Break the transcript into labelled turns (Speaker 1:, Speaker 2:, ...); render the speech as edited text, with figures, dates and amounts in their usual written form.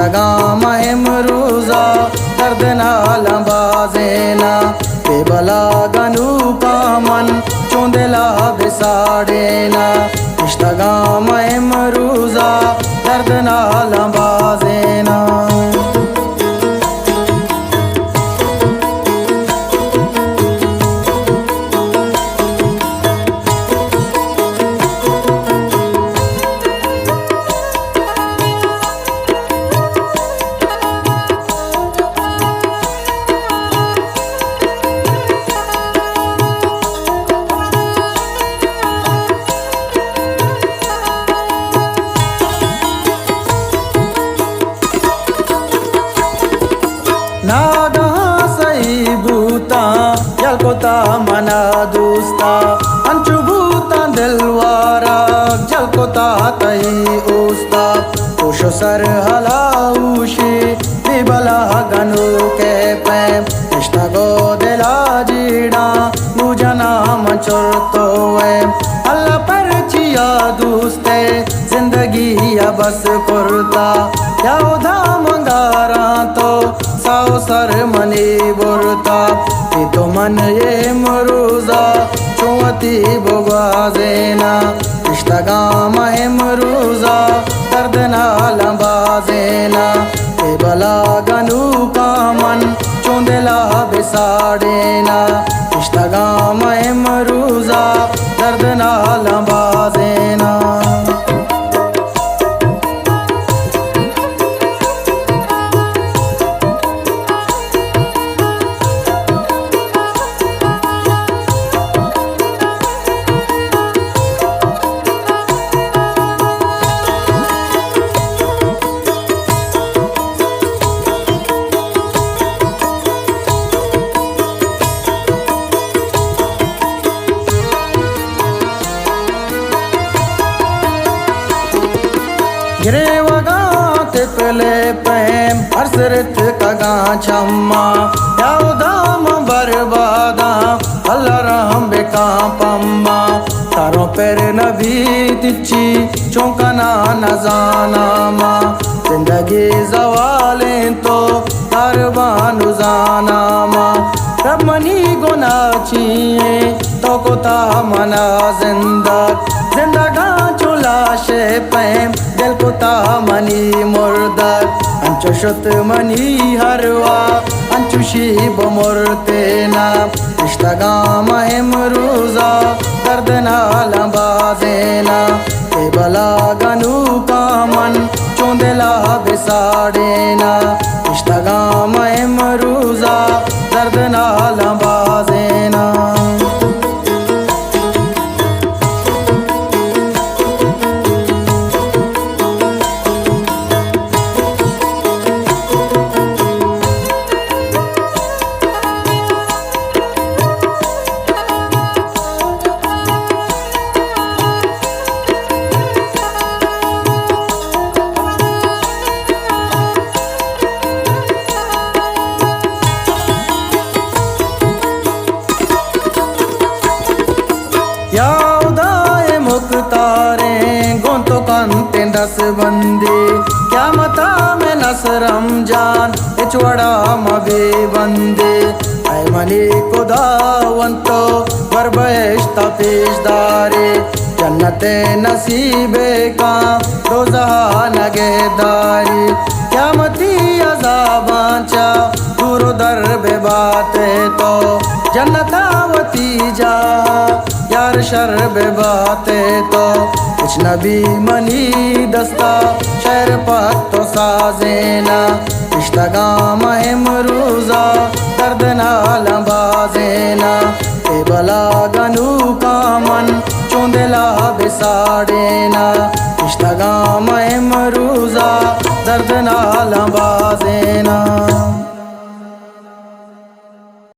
Speaker 1: इश्तगाम महरूजा दर्द नाल बाजेना बेबला गनु पामन चोंदेला बिसाड़ेना इश्तगाम महरूजा दर्द नाल बाजेना नागा सही बूता यलकोता मना दोस्ता अंचु बूता दिलवारा जलकोता तई ओस्ता उशो सर हलाउशी बिबला गनु के पे इश्तगो दिला जीड़ा मुजना मंचुरतो है अल्लाह पर चिया दोस्ते जिंदगी या बस कुर्ता या उधा मंगारा तो साओ सर मनी बुरता तो मन ये मरूजा चुवती बुगाजेना इश्तगाम मरूजा दर्द नाल बाजेना बेबला गनु कामन चोंदेला बिसाड़ेना इश्तगाम मरूजा दर्द नाल बाजेना गिरे वगा तितले पैम हरसरत कगा छम्मा यादाम बर्बादा अल्लाह रहम बेका पम्मा तारों पर नबी तिची चौंकना नजाना मा जिंदगी जवाले तो कारवानु जाना मा रब मनी गुना चिए तो कोता मना जिंदगा चुला शे पैम दिल कोता मनी मुर्दर अंचु शुत मनी हरवा अंचु शीब मुर्तेना इश्तगाम महरूजा दर्द नाल बाजेना बेबला गनु कामन चोंदेला बिसाड़ेना इश्तगाम महरूजा दर्द नाल बाजेना यादाए मुख्तारे गोंतो कंते दस बंदे क्या मता में नस रमजान इचवड़ा मबे बंदे ऐ मनी को दावंतो बरबेश्ता पेशदारे जन्नते नसीबे का रोज़हा नगेदारी क्या मती अज़ाबांचा दूरो दर बे बाते तो जन्नतावती जा यार शर बे बाते तो कुछ नबी मनी दस्ता शहर पाक तो साजेना इश्तगाम महरूजा दर्द नाल बाजेना बेबला गनु कामन चोंदेला बिसाड़ेना इश्तगाम महरूजा दर्द नाल बाजेना।